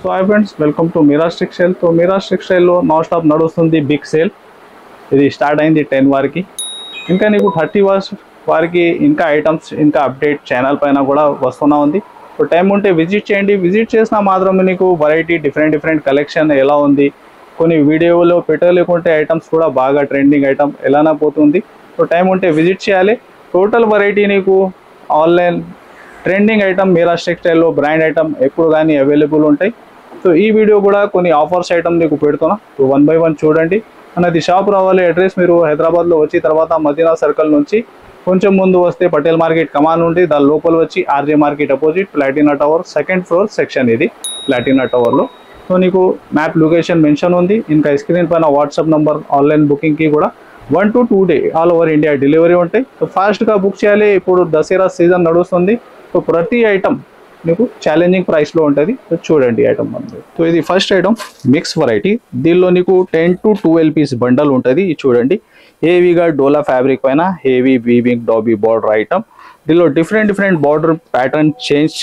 So hi friends, welcome to Miraj textile. So Miraj టెక్స్టైల్లో non stop నడుస్తుంది big sale. ఇది start అయింది 10 వారికి. ఇంకా నీకు 30 వారికి ఇంకా ఐటమ్స్ ఇంకా అప్డేట్ ఛానల్ పైన కూడా వస్తూనే ఉంది. సో టైం ఉంటే విజిట్ చేయండి. విజిట్ చేసినా మాత్రమే నీకు వెరైటీ డిఫరెంట్ కలెక్షన్ ఎలా ఉంది, కొన్ని వీడియోలో పెట్టలేకుంటే ఐటమ్స్ కూడా బాగా ట్రెండింగ్ ఐటమ్ ఎలానా పోతుంది. సో టైం ఉంటే విజిట్ చేయాలి. టోటల్ వెరైటీ నీకు ఆన్లైన్ ట్రెండింగ్ ఐటమ్ మిరాజ్ టెక్స్టైల్లో బ్రాండ్ ఐటమ్ ఎప్పుడు కానీ అవైలబుల్ ఉంటాయి. సో ఈ వీడియో కూడా కొన్ని ఆఫర్స్ ఐటమ్ నీకు పెడుతున్నా. సో 1 by 1 చూడండి. అన్నది షాప్ రావాలి. అడ్రస్ మీరు హైదరాబాద్లో వచ్చి తర్వాత మదీనా సర్కిల్ నుంచి కొంచెం ముందు వస్తే పటేల్ మార్కెట్ కమాన్ ఉండి దాని లోపల వచ్చి RJ market opposite Platina tower 2nd floor section ఇది ప్లాటినా టవర్లో. సో నీకు మ్యాప్ లొకేషన్ మెన్షన్ ఉంది. ఇంకా స్క్రీన్ పైన వాట్సాప్ నెంబర్ ఆన్లైన్ బుకింగ్కి కూడా 1 to 2 day all over India delivery ఉంటాయి. సో ఫాస్ట్గా బుక్ చేయాలి. ఇప్పుడు దసరా సీజన్ నడుస్తుంది. సో ప్రతి ఐటమ్ మీకు ఛాలెంజింగ్ ప్రైస్లో ఉంటుంది. సో చూడండి ఐటమ్ మనది. సో ఇది ఫస్ట్ ఐటమ్ మిక్స్ వెరైటీ. దీనిలో నీకు 10 to 12 పీస్ బండల్ ఉంటుంది. ఇది చూడండి హెవీగా డోలా ఫ్యాబ్రిక్ పైన heavy weaving dobby border item. దీనిలో different border pattern change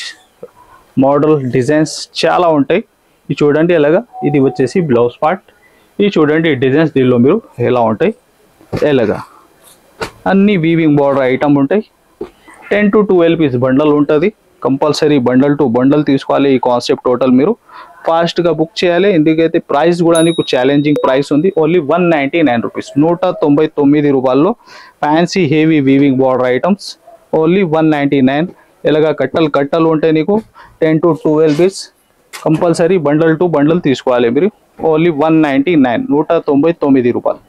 model designs చాలా ఉంటాయి. ఇది చూడండి ఎలాగా. ఇది వచ్చేసి బ్లౌజ్ పార్ట్. ఇది చూడండి డిజైన్స్ దీనిలో మీరు ఎలా ఉంటాయి ఎలాగా. అన్ని వీవింగ్ బార్డర్ ఐటమ్ ఉంటాయి. 10 to 12 పీస్ బండల్ ఉంటుంది. కంపల్సరీ బండల్ టు బండల్ తీసుకోవాలి. ఈ కాన్సెప్ట్ టోటల్ మీరు ఫాస్ట్గా బుక్ చేయాలి. ఎందుకైతే ప్రైస్ కూడా నీకు ఛాలెంజింగ్ ప్రైస్ ఉంది. ఓన్లీ 199 రూపీస్, 199 రూపాయల్లో fancy heavy weaving border items only 199. ఇలాగా కట్టలు ఉంటాయి నీకు 10 to 12 piece. Compulsory bundle to bundle తీసుకోవాలి మీరు. ఓన్లీ 199, 199 రూపాయలు.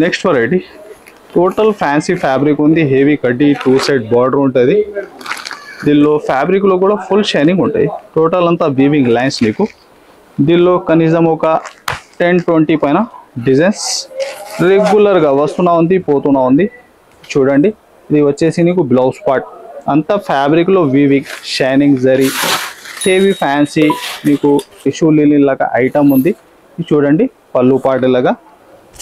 Next variety total fancy fabric ఉంది. హెవీ కడ్డీ 2 side బార్డర్ ఉంటుంది. దీనిలో ఫ్యాబ్రిక్లో కూడా ఫుల్ షైనింగ్ ఉంటాయి. టోటల్ అంతా వీవింగ్ లైన్స్ నీకు. దీనిలో కనీసం ఒక 10-20 పైన డిజైన్స్ రెగ్యులర్గా వస్తున్నా ఉంది పోతున్నా ఉంది. చూడండి ఇది వచ్చేసి నీకు బ్లౌజ్ పార్ట్. అంతా ఫ్యాబ్రిక్లో weaving shining zari heavy fancy నీకు టిష్యూ లిలీ లాగా ఐటమ్ ఉంది. చూడండి పళ్ళు పార్ట్ లాగా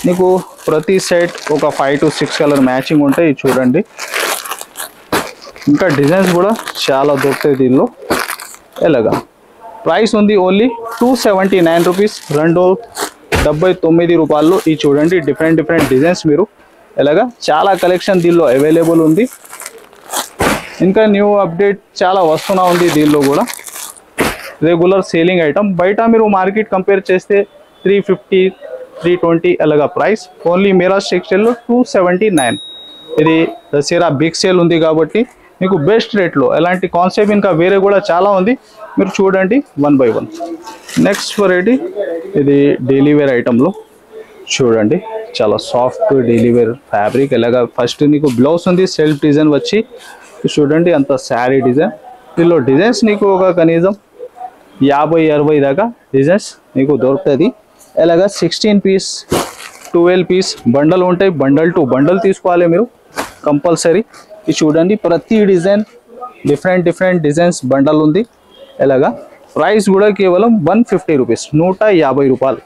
నీకు ప్రతి సైడ్ ఒక 5 to 6 కలర్ మ్యాచింగ్ ఉంటాయి. చూడండి ఇంకా డిజైన్స్ కూడా చాలా దొరుకుతాయి దీనిలో ఎలాగా. ప్రైస్ ఉంది ఓన్లీ 279 రూపీస్, 279 రూపాయలు. ఈ చూడండి డిఫరెంట్ డిజైన్స్ మీరు ఎలాగా. చాలా కలెక్షన్ దీనిలో అవైలబుల్ ఉంది. ఇంకా న్యూ అప్డేట్ చాలా వస్తున్నా ఉంది దీనిలో కూడా. Regular selling item. బయట మీరు మార్కెట్ కంపేర్ చేస్తే 350, 320 అలాగా ప్రైస్. ఓన్లీ మిరాజ్ టెక్స్టైల్లో 279. ఇది దసరా బిగ్ సేల్ ఉంది కాబట్టి మీకు బెస్ట్ రేట్లో. ఎలాంటి కాన్సెప్ట్ ఇంకా వేరే కూడా చాలా ఉంది. మీరు చూడండి 1 by 1. నెక్స్ట్ వెరైటీ ఇది డైలీ వేర్ ఐటెంలో చూడండి చాలా సాఫ్ట్ డైలీ వేర్ ఫ్యాబ్రిక్. ఎలాగా ఫస్ట్ నీకు బ్లౌజ్ ఉంది సెల్ఫ్ డిజైన్ వచ్చి. చూడండి అంత శారీ డిజైన్. దీనిలో డిజైన్స్ నీకు ఒక కనీసం 50-60 దాకా డిజైన్స్ నీకు దొరుకుతుంది. ఇలాగా 16 పీస్ 12 పీస్ బండల్ ఉంటాయి. బండల్ టు బండల్ తీసుకోవాలి మీరు కంపల్సరీ. ఇది చూడండి ప్రతి డిజైన్ డిఫరెంట్ డిజైన్స్ బండల్ ఉంది. ఇలాగా ప్రైస్ కూడా కేవలం 150 రూపీస్, 150 రూపాయలు.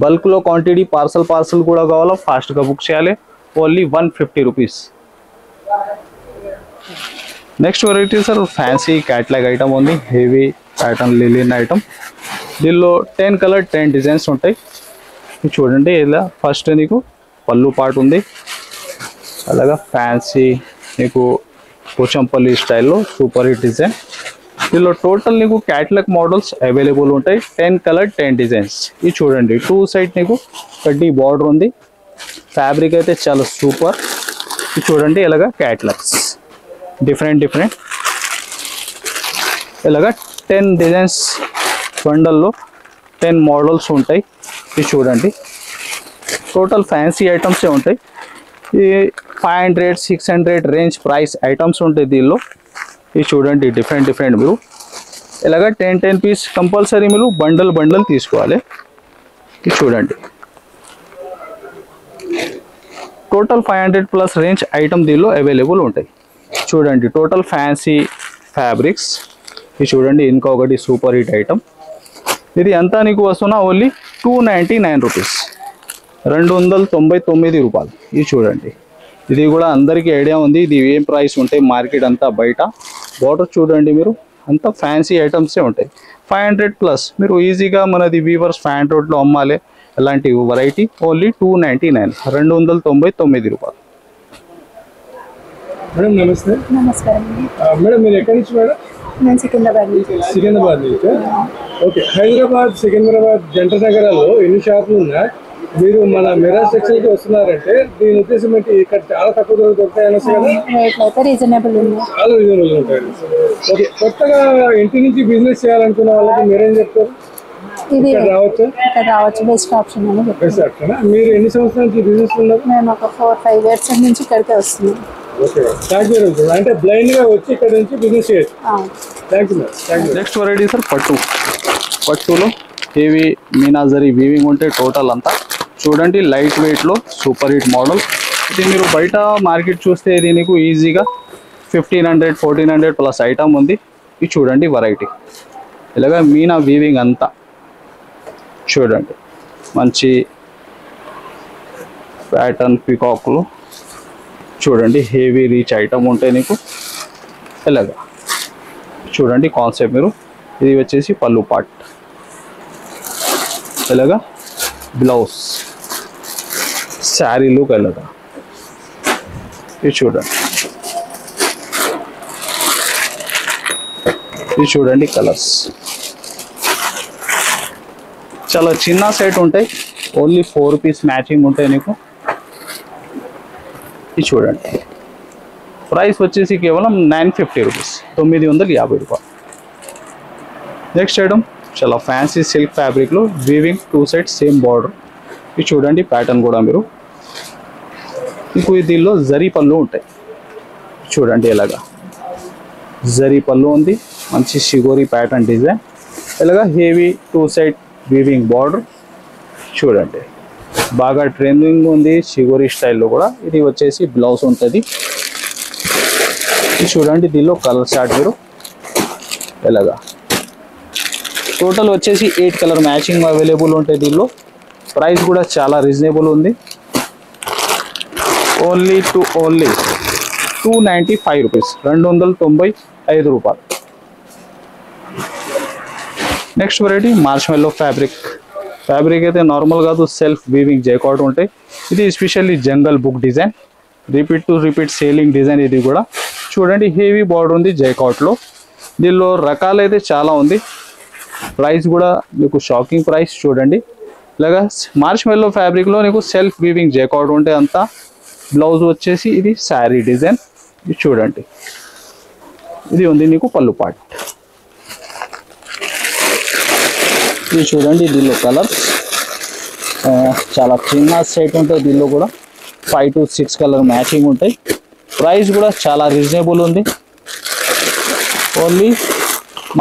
బల్క్లో క్వాంటిటీ పార్సల్ కూడా కావాలా ఫాస్ట్గా బుక్ చేయాలి. Only 150 rupees. Next variety sir fancy catalogue item ఉంది. Heavy pattern లిలిన్ item. దీనిలో 10 కలర్ 10 డిజైన్స్ ఉంటాయి. చూడండి ఇలా ఫస్ట్ నీకు పళ్ళు పార్ట్ ఉంది. అలాగా ఫ్యాన్సీ నీకు పోచంపల్లి స్టైల్లో సూపర్ హిట్ డిజైన్. దీనిలో టోటల్ నీకు క్యాట్లాగ్ మోడల్స్ అవైలబుల్ ఉంటాయి. 10 కలర్ 10 డిజైన్స్. ఇది చూడండి 2 side నీకు కడ్డీ బార్డర్ ఉంది. ఫ్యాబ్రిక్ అయితే చాలా సూపర్. ఇది చూడండి ఇలాగా క్యాట్లాగ్స్ డిఫరెంట్ ఇలాగా 10 డిజైన్స్ బండల్లో 10 మోడల్స్ ఉంటాయి. ఇది చూడండి టోటల్ ఫ్యాన్సీ ఐటమ్సే ఉంటాయి. ఇది 500-600 రేంజ్ ప్రైస్ ఐటమ్స్ ఉంటాయి దీనిలో. ఇది చూడండి డిఫరెంట్ మీరు ఇలాగా 10 పీస్ కంపల్సరీ మీరు బండల్ తీసుకోవాలి. ఇది చూడండి టోటల్ 500+ రేంజ్ ఐటమ్ దీనిలో అవైలబుల్ ఉంటాయి. చూడండి టోటల్ ఫ్యాన్సీ ఫ్యాబ్రిక్స్. ఇది చూడండి ఇంకా ఒకటి సూపర్ హిట్ ఐటమ్. ఇది అంతా నీకు వస్తున్నా ఓన్లీ 299 రూపీస్, 299 రూపాయలు. ఇది చూడండి ఇది కూడా అందరికీ ఐడియా ఉంది ఇది ఏం ప్రైస్ ఉంటే మార్కెట్ అంతా బయట. బార్డర్ చూడండి మీరు అంతా ఫ్యాన్సీ ఐటమ్సే ఉంటాయి. 500+ మీరు ఈజీగా మనది వీవర్స్ 500లో అమ్మాలి. అలాంటి వెరైటీ ఓన్లీ 299, 299 రూపాయలు. మేడం నమస్తే. నమస్కారం. మేడం మీరు ఎక్కడి నుంచి మేడం? నేను సికింద్రాబాద్ నుంచి. సికింద్రాబాద్ నుంచి. ఓకే. హైదరాబాద్, సికింద్రాబాద్ జంట నగరాల్లో ఎన్ని షాపులు ఉన్నాయి? మీరు మన మిరాజ్ టెక్స్టైల్కి వస్తున్నారంటే దీని ఉద్దేశం ఏంటి? ఇక్కడ చాలా తక్కువ ధర దొరుకుతాయని కదా? రేట్లు అయితే రీజనబుల్ ఉన్నాయి. చాలా రీజనబుల్ ఉంటాయండి. ఓకే. కొత్తగా ఇంటి నుంచి బిజినెస్ చేయాలనుకున్న వాళ్ళకి మీరేం చెప్తారు? ఇది ఇక్కడ రావచ్చా? ఇక్కడ రావచ్చు, బెస్ట్ ఆప్షన్ అని చెప్తాను. Best option. మీరు ఎన్ని సంవత్సరాల నుంచి బిజినెస్ ఉన్నారు? మేము ఒక 4-5 ఇయర్స్ నుంచి ఇక్కడికే వస్తున్నాం. ఓకే. Thank you. అంటే బ్లైండ్ గా వచ్చి ఇక్కడ నుంచి బిజినెస్ చేయొచ్చు. Thank you madam. Thank you. Next variety sir పట్టులో హెవీ మీనాజరీ వీవింగ్ ఉంటే టోటల్ అంతా చూడండి. లైట్ వెయిట్లో సూపర్ హిట్ మోడల్. ఇది మీరు బయట మార్కెట్ చూస్తే ఇది నీకు ఈజీగా 1500, 1400+ ఐటమ్ ఉంది. ఇది చూడండి వెరైటీ ఇలాగా మీనా వీవింగ్ అంతా చూడండి. మంచి ప్యాటర్న్ పికాక్లు చూడండి. హెవీ రీచ్ ఐటమ్ ఉంటే నీకు ఇలాగా చూడండి కాన్సెప్ట్. మీరు ఇది వచ్చేసి పళ్ళు పార్ట్, ఇలాగా బ్లౌజ్, శారీ లుక్ ఇలాగా. ఇది చూడండి, ఇది చూడండి కలర్స్ చాలా చిన్న సెట్ ఉంటాయి. ఓన్లీ 4 పీస్ మ్యాచింగ్ ఉంటాయి నీకు. ఇది చూడండి. ప్రైస్ వచ్చేసి కేవలం 950 రూపీస్, 950 రూపాయలు. నెక్స్ట్ ఐటమ్ చాలా ఫ్యాన్సీ సిల్క్ ఫ్యాబ్రిక్లో వీవింగ్ 2 సెట్స్ సేమ్ బార్డర్. ఇది చూడండి ప్యాటర్న్ కూడా మీరు. మీకు దీనిలో జరీ పళ్ళు ఉంటాయి చూడండి. ఇలాగా జరీ పళ్ళు ఉంది. మంచి షిగోరి ప్యాటర్న్ డిజైన్. ఇలాగా హెవీ 2 సెట్ వీవింగ్ బార్డర్ చూడండి. బాగా ట్రెండింగ్ ఉంది షిగోరి స్టైల్లో కూడా. ఇది వచ్చేసి బ్లౌజ్ ఉంటుంది. ఇది చూడండి. దీనిలో కలర్ చార్ట్ మీరు ఇలాగా టోటల్ వచ్చేసి 8 కలర్ మ్యాచింగ్ అవైలబుల్ ఉంటాయి దీనిలో. ప్రైస్ కూడా చాలా రీజనబుల్ ఉంది. ఓన్లీ 295 రూపీస్, 295 రూపాయలు. నెక్స్ట్ వెరైటీ మార్ష్మెల్లో ఫ్యాబ్రిక్ అయితే నార్మల్ కాదు, సెల్ఫ్ వీవింగ్ జైకాట్ ఉంటాయి. ఇది especially Jungle Book design, repeat selling design. ఇది కూడా చూడండి హెవీ బార్డర్ ఉంది జైకాట్లో. దీనిలో రకాలు అయితే చాలా ఉంది. ప్రైస్ కూడా మీకు షాకింగ్ ప్రైస్ చూడండి. ఇలాగా మార్ష్మెల్లో ఫ్యాబ్రిక్లో నీకు సెల్ఫ్ వీవింగ్ జైకాట్ ఉంటే అంతా. బ్లౌజ్ వచ్చేసి ఇది శారీ డిజైన్. ఇది చూడండి. ఇది ఉంది నీకు పళ్ళు పార్ట్. ఇది చూడండి. దీనిలో కలర్స్ చాలా చిన్న సెట్ ఉంటాయి. దీనిలో కూడా 5 to 6 కలర్ మ్యాచింగ్ ఉంటాయి. ప్రైస్ కూడా చాలా రీజనబుల్ ఉంది. ఓన్లీ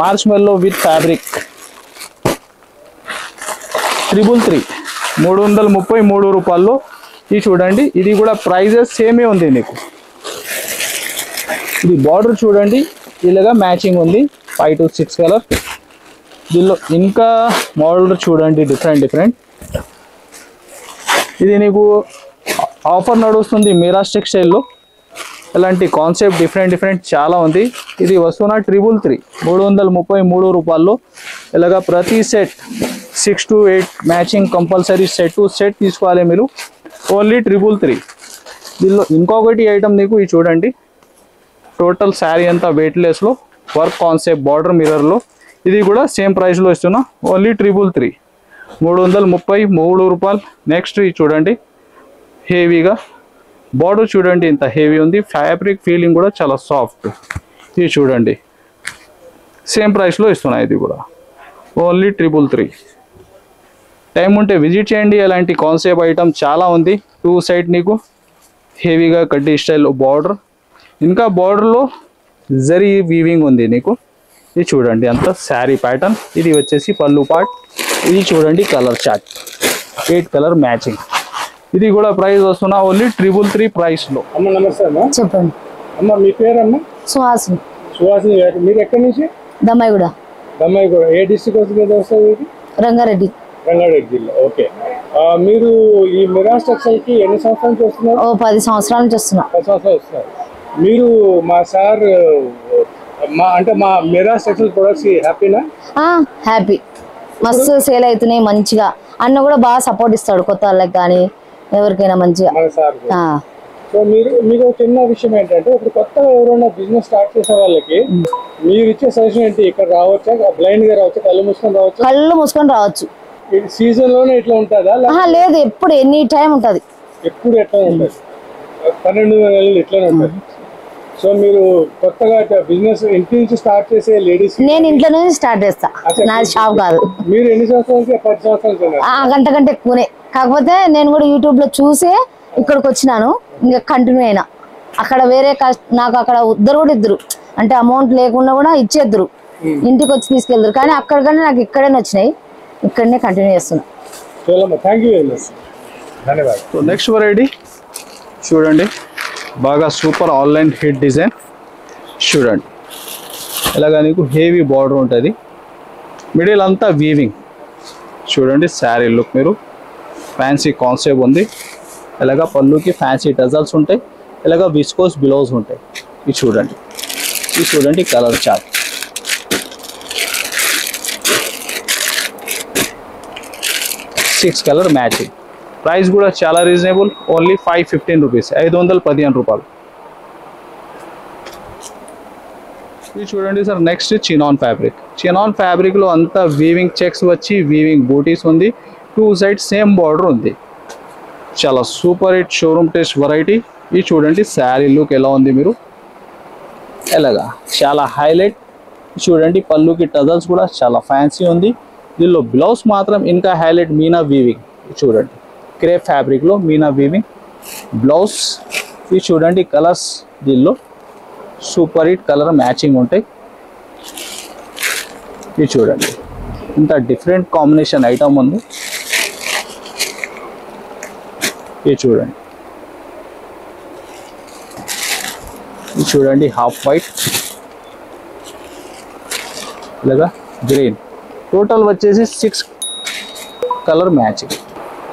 మార్ష్మెల్లో విత్ ఫ్యాబ్రిక్ 333, 333 రూపాయల్లో. ఇది చూడండి. ఇది కూడా ప్రైజెస్ సేమే ఉంది నీకు. ఇది బార్డర్ చూడండి ఇలాగా మ్యాచింగ్ ఉంది 5 to 6 కలర్. దీనిలో ఇంకా మోడల్ చూడండి డిఫరెంట్. ఇది నీకు ఆఫర్ నడుస్తుంది మిరాజ్ టెక్స్టైల్లో. ఇలాంటి కాన్సెప్ట్ డిఫరెంట్ చాలా ఉంది. ఇది వస్తున్న 333, 333 రూపాయల్లో. ఇలాగా ప్రతి set 6 to 8 matching compulsory set to set తీసుకోవాలి మీరు. ఓన్లీ 333. దీనిలో ఇంకొకటి ఐటమ్ నీకు ఇది చూడండి. టోటల్ శారీ అంతా వెయిట్లెస్లో వర్క్ కాన్సెప్ట్ బార్డర్ మిర్రర్లో. ఇది కూడా సేమ్ ప్రైస్లో ఇస్తున్నా. ఓన్లీ 333, 333 రూపాయలు. నెక్స్ట్ ఇది చూడండి హెవీగా బార్డర్ చూడండి ఇంత హెవీ ఉంది. ఫ్యాబ్రిక్ ఫీలింగ్ కూడా చాలా సాఫ్ట్. ఇది చూడండి సేమ్ ప్రైస్లో ఇస్తున్నా. ఇది కూడా ఓన్లీ 333. టైం ఉంటే విజిట్ చేయండి. అలాంటి కాన్సెప్ట్ ఐటమ్ చాలా ఉంది. 2 సైడ్ నీకు హెవీగా కడ్డీ స్టైల్లో బార్డర్, ఇంకా బార్డర్లో జరీ వీవింగ్ ఉంది నీకు. ఇది చూడండి అంత శారీ ప్యాటర్న్. ఇది వచ్చేసి పళ్ళు పార్ట్. ఇది చూడండి కలర్ చార్ట్ 8 కలర్ మ్యాచింగ్. ఇది కూడా ప్రైస్ వస్తున్నా ఓన్లీ 333 ప్రైస్లో. అమ్మ నమస్తే అమ్మ. చెప్పండి. అమ్మ మీ పేరు అమ్మ? సుహాసిని. మీరు ఎక్కడి నుంచి? దమ్మాయిగూడ. దమ్మాయిగూడ. ఏ డిస్ట్రిక్ట్ వస్తుంది? రంగారెడ్డి జిల్లా. ఓకే. మీరు ఈ మిరాజ్ టెక్స్టైల్కి ఎన్ని సంవత్సరాల నుంచి వస్తున్నారు? 10 సంవత్సరాల నుంచి వస్తున్నా. 10 సంవత్సరాలు వస్తున్నారు. మీరు మా సార్ అంటే మా మిరాజ్ టెక్స్టైల్ ప్రొడక్ట్స్ హ్యాపీనా? హ్యాపీ, మస్తు సేల్ అవుతున్నాయి మంచిగా. అన్న కూడా బాగా సపోర్ట్ ఇస్తాడు కొత్త వాళ్ళకి కానీ ఎవరికైనా మంచిగా. మన సార్ సో మీకు చిన్న విషయం ఏంటంటే ఇప్పుడు కొత్తగా ఎవరైనా బిజినెస్ స్టార్ట్ చేసే వాళ్ళకి మీరు ఇచ్చే సజెషన్ ఏంటి? ఇక్కడ రావచ్చా, బ్లైండ్ గా రావచ్చా, కళ్ళు మూసుకొని రావచ్చు? కళ్ళు మూసుకొని రావచ్చు. సీజన్ లోనే ఇట్లా ఉంటుందా? లేదు, ఎప్పుడు ఎనీ టైం ఉంటది. ఎప్పుడు ఎట్లా ఉంటుంది? 12 నెలలు ఇట్లానే ఉంటుంది. సో మీరు కొత్తగా బిజినెస్ ఇంటి నుంచి స్టార్ట్ చేసే లేడీస్, నేను ఇంట్లో నుంచి స్టార్ట్ చేస్తా, నాది షాప్ కాదు. మీరు ఎన్ని సంవత్సరాలకి? 10 సంవత్సరాలు. గంట కంటే ఎక్కువనే. కాకపోతే నేను కూడా యూట్యూబ్ లో చూసే ఇక్కడికి వచ్చినాను, ఇంకా కంటిన్యూ అయినా. అక్కడ వేరే నాకు అక్కడ ఇద్దరు అంటే అమౌంట్ లేకుండా కూడా ఇచ్చేద్దరు, ఇంటికి వచ్చి తీసుకెళ్తారు. కానీ అక్కడికంటే నాకు ఇక్కడే వచ్చినాయి, ఇక్కడనే కంటిన్యూ చేస్తున్నా. థ్యాంక్ యూ వెరీ మచ్, ధన్యవాదాలు. సో నెక్స్ట్ వెరైటీ చూడండి, బాగా సూపర్ ఆన్లైన్ హిట్ డిజైన్. చూడండి ఇలాగా నీకు హెవీ బార్డర్ ఉంటుంది, మిడిల్ అంతా వీవింగ్. చూడండి శారీ లుక్, మీరు ఫ్యాన్సీ కాన్సెప్ట్ ఉంది. ఇలాగా పళ్ళుకి ఫ్యాన్సీ టజల్స్ ఉంటాయి, ఇలాగా విస్కోస్ బ్లౌజ్ ఉంటాయి. ఇది చూడండి colour chart. Six colour matching. Price కూడా చాలా రీజనబుల్, ఓన్లీ 515 రూపీస్, 515 రూపాయలు. ఇది చూడండి sir, next chinon fabric. Chinon ఫ్యాబ్రిక్లో అంతా వీవింగ్ చెక్స్ వచ్చి వీవింగ్ బూటీస్ ఉంది, 2 సైడ్ సేమ్ బార్డర్ ఉంది. చాలా super hit showroom taste variety. ఇది చూడండి శారీ లుక్ ఎలా ఉంది, మీరు ఎలాగా చాలా హైలైట్. చూడండి పళ్ళుకి టజల్స్ కూడా చాలా ఫ్యాన్సీ ఉంది. దీనిలో బ్లౌజ్ మాత్రం ఇంకా హైలైట్, మీనా వీవింగ్. చూడండి క్రేప్ ఫ్యాబ్రిక్లో మీనా వీవింగ్ బ్లౌజ్. ఇది చూడండి కలర్స్, దీనిలో సూపర్ హిట్ కలర్ మ్యాచింగ్ ఉంటాయి. ఇది చూడండి ఇంత డిఫరెంట్ కాంబినేషన్ ఐటమ్ ఉంది. ఇది చూడండి హాఫ్ వైట్, ఇలాగా గ్రీన్. టోటల్ వచ్చేసి 6 కలర్ మ్యాచింగ్.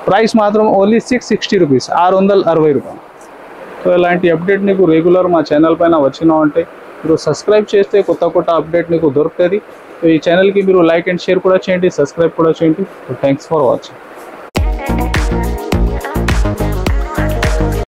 ప్రైస్ మాత్రం ఓన్లీ 660 రూపీస్, 660 రూపాయలు. సో ఇలాంటి అప్డేట్ నీకు రెగ్యులర్ మా ఛానల్ పైన వచ్చినామంటే మీరు సబ్స్క్రైబ్ చేస్తే కొత్త అప్డేట్ నీకు దొరుకుతుంది. సో ఈ ఛానల్కి మీరు లైక్ అండ్ షేర్ కూడా చేయండి, సబ్స్క్రైబ్ కూడా చేయండి. So thanks for watching.